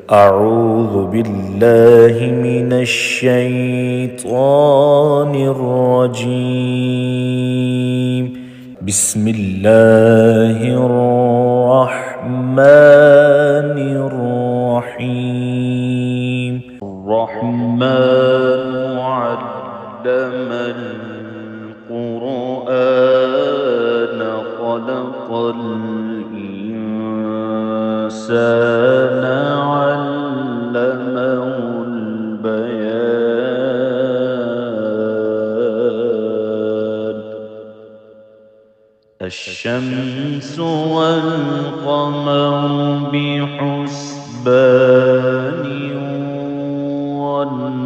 أعوذ بالله من الشيطان الرجيم. بسم الله الرحمن الرحيم. الرحمن علم القرآن خلق الإنسان علمه البيان. الشمس والقمر بحسبان والنجم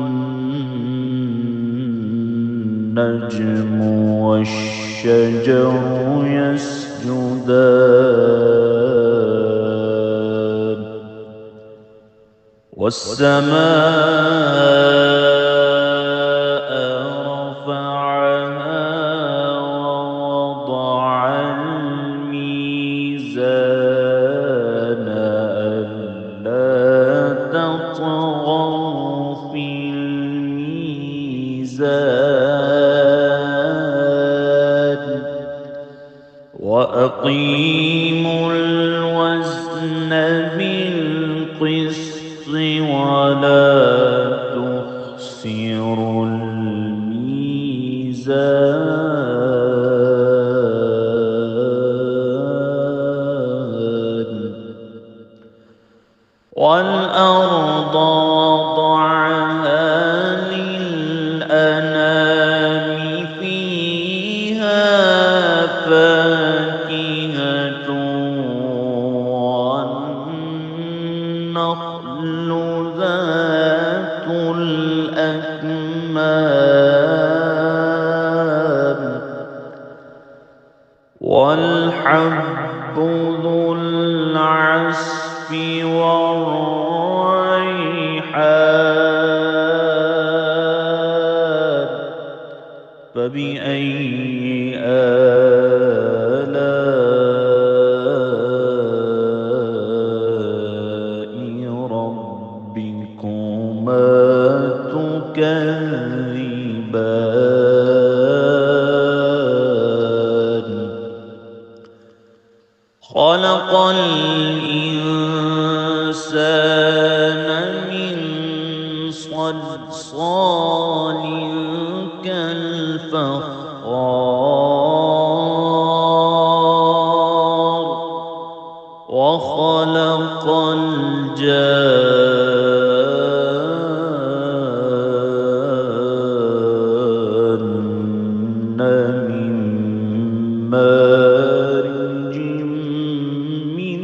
والشجر يسجدان والسماء رفعها ووضع الميزان ألا تطغوا في الميزان وأقيموا الوزن بالقسط ولا تخسروا الميزان. والأرض وضعها للأنام فيها فاكهة والنخل ذات الأكمام والحب ذو العصف والريحان. فبأي آلاء ربكما تكذبان. خلق الإنسان من صلصال كالفخار وخلق الجان من مارج من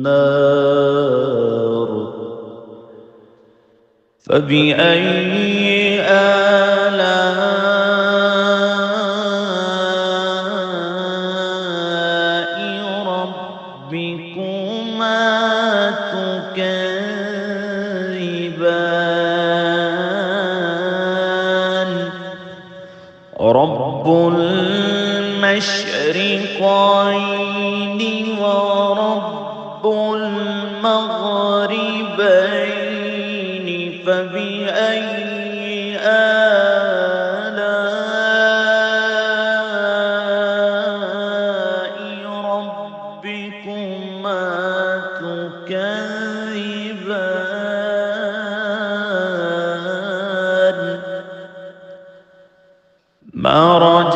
نار. فبأي آلاء ربكما تكذبان. رب المشرقين ورب المغربين. فبأي آلاء ربكما تكذبان. مرج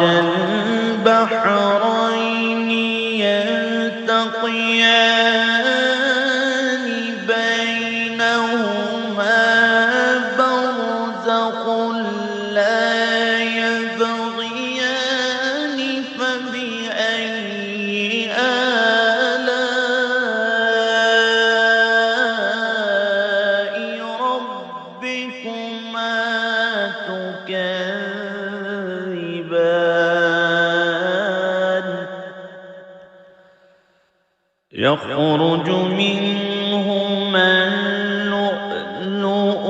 البحرين يلتقيان بينهما برزخ لا يبغيان. فبأي آلاء ربكما تكذبان. يخرج منهما اللؤلؤ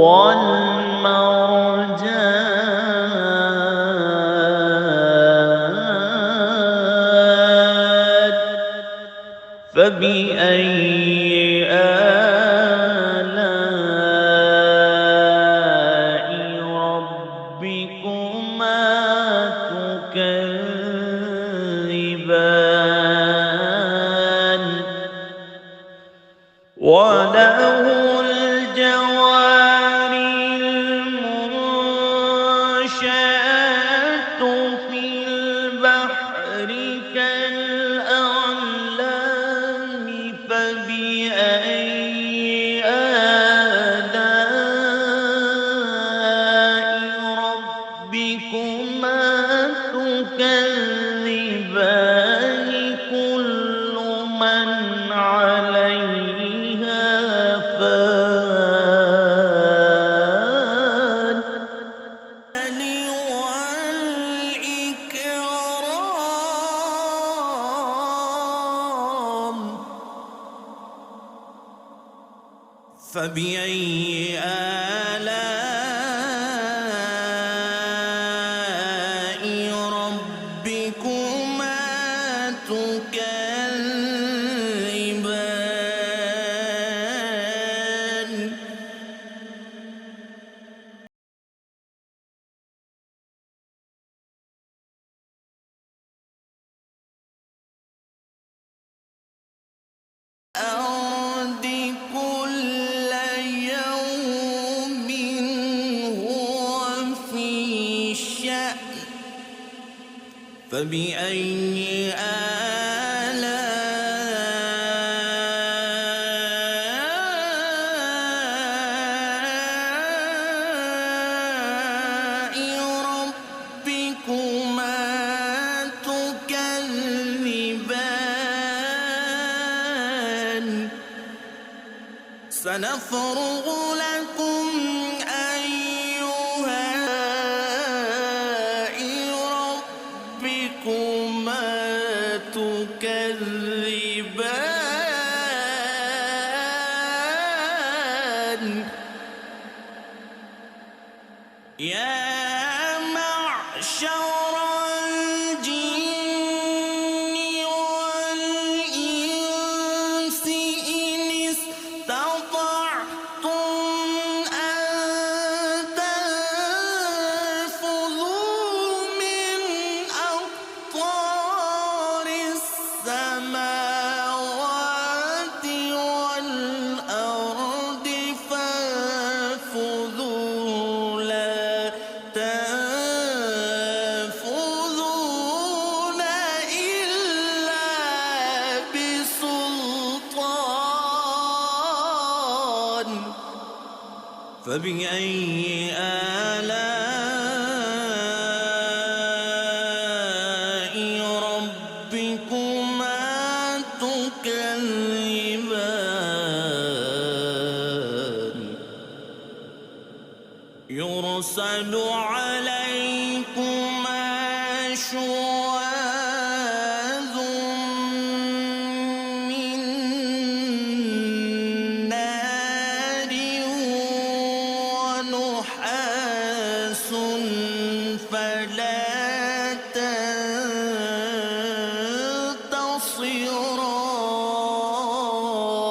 والمرجان. فبأي وله الجوار المنشآت في البحر كالأعلام فبأي آلاء ربكما تكذبان كل من عليها فان والإكرام فبأي آلاء ربكما تكذبان الأرض كل يوم هو في شأن فبأي آلاء ربكما تكذبان سنفرغ لكم أيها ربكما تكذبان يا معشر الجن والإنس إن استطعتم أن تنفذوا من أقطار السماوات والأرض فانفذوا لا تنفذون إلا بسلطان فبأي آلاء ربكما تكذبان يرسل عليكما شواظ من نار ونحاس فلا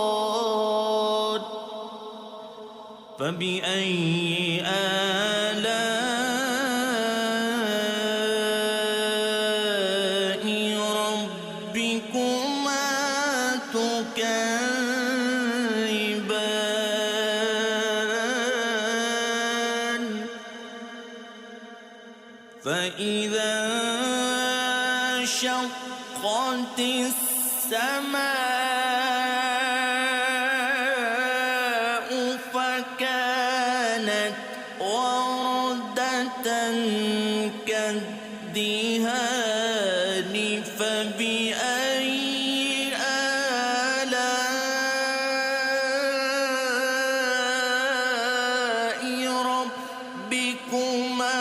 تنتصران فبأي آلاء ربكما تكذبان فإذا انشقت السماء فكانت وردة كالدهان فبأي آلاء ربكما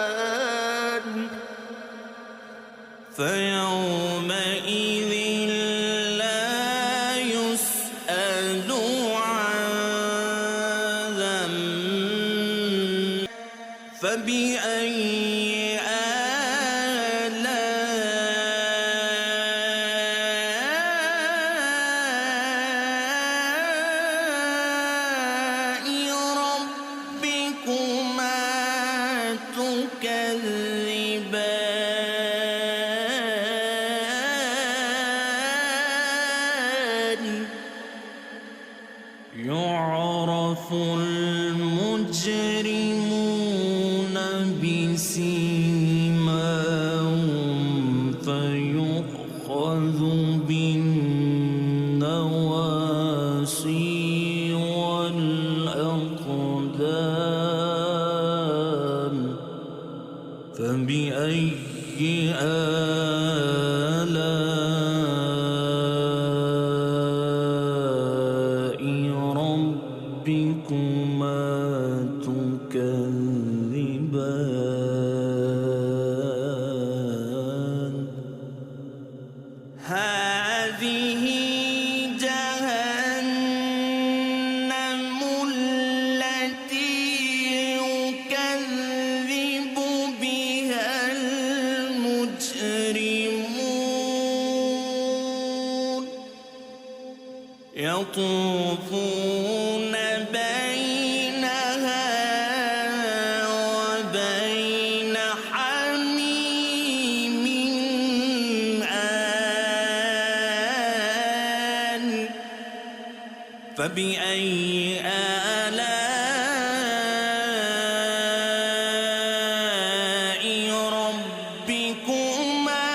تكذبان فيومئذ لا يسأل عن ذنب فبأي آلاء ربكما تكذبان آلاء ربكما تكذبان هذه جهنم التي يكذب بها المجرمون يطوفون بينها وبين حميم آن فبأي آلاء ربكما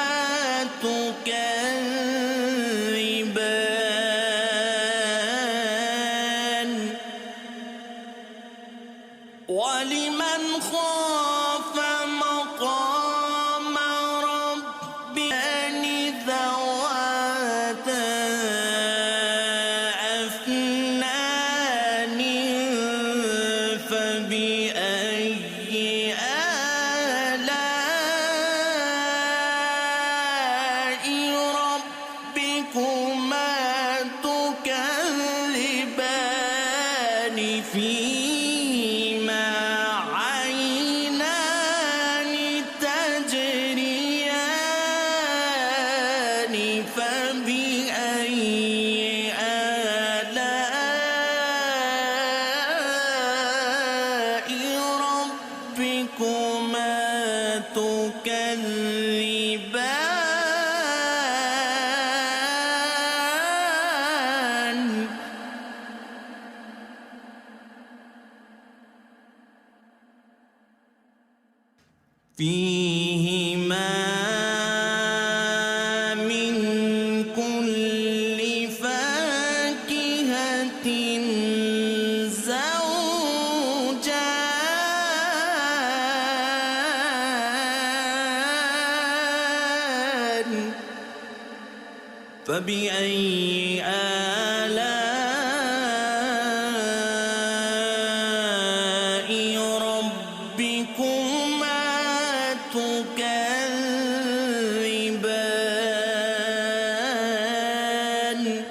تكذبان ولمن خاف مقام ربه ذواتا أفنان فبأي آلاء ربكما تكذبان فيهما عينان تجريان فبأي آلاء ربكما تكذبان فيهما من كل فاكهة زوجان فبأي آلاء ربكما تكذبان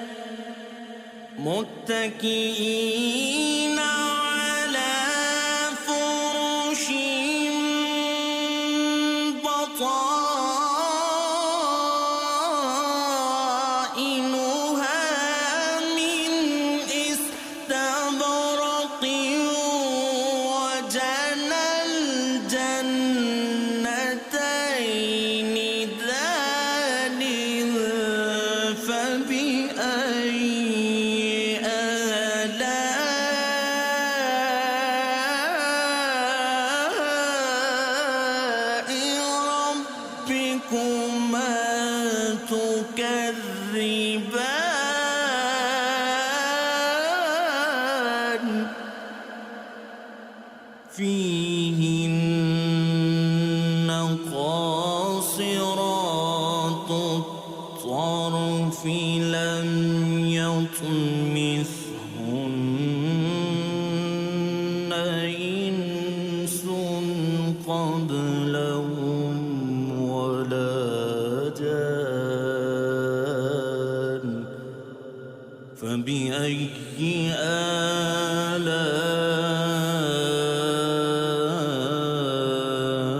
متكئين على فرش بطائنها من استبرق وجنى الجنتين دان فبأي آلاء ربكما تكذبان فيهن قاصرات الطرف لم يطمثهن إنس قبلهم ولا جان فبأي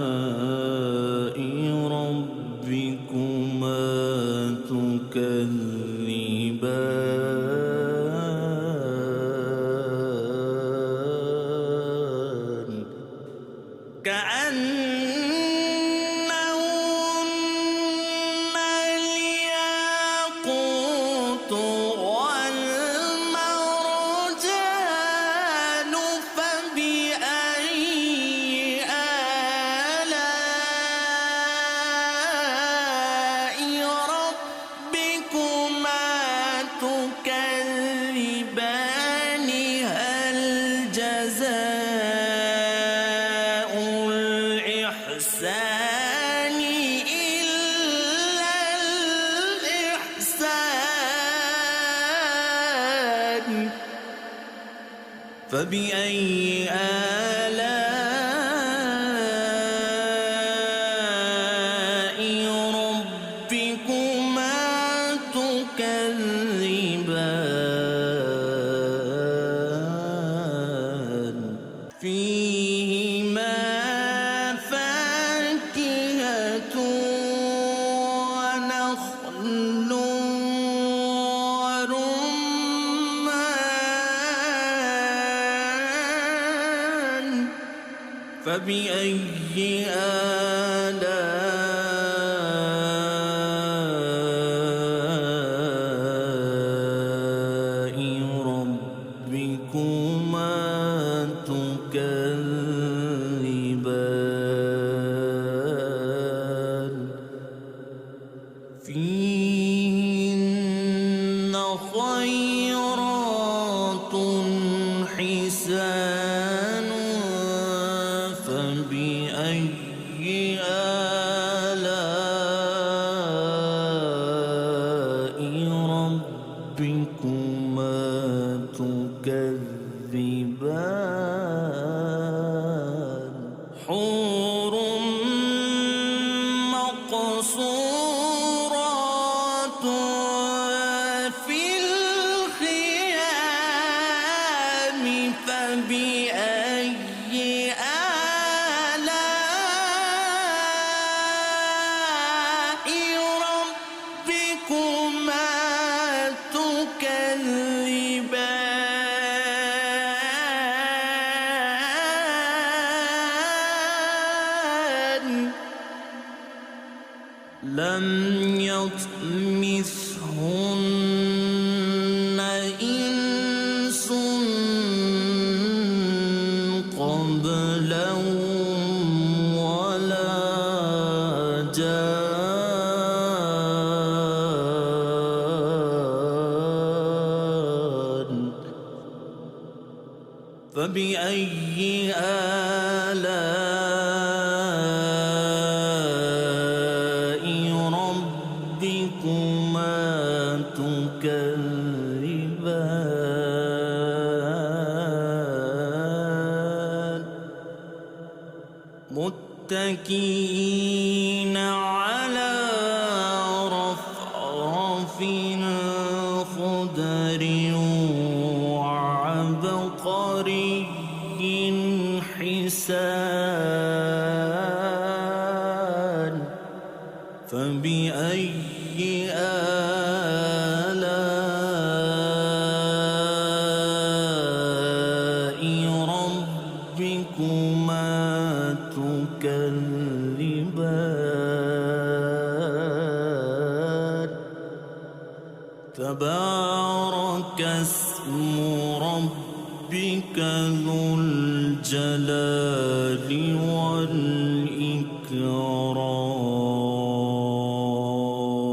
آلاء ربكما تكذبان كأنهن الياقوت والمرجان فبأي آلاء فبأي آلاء ربكما تكذبان فيهما فاكهة ونخل ورمان فبأي آلاء ربكما تكذبان فيهن خيرات حسان فبأي آلاء ربكما تكذبان حور مقصورات في الخيام فبأي آلاء ربكما تكذبان لم يطمثهن إنس قبلهم ولا جان فبأي آلاء ربكما تكذبان متكئين على رفرف خضر وعبقري حسان فبأي آلاء ربكما تكذبان تبارك اسم ربك ذو الجلال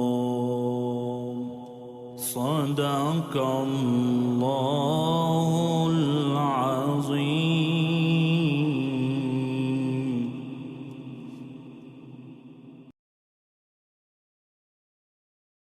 والإكرام صدق الله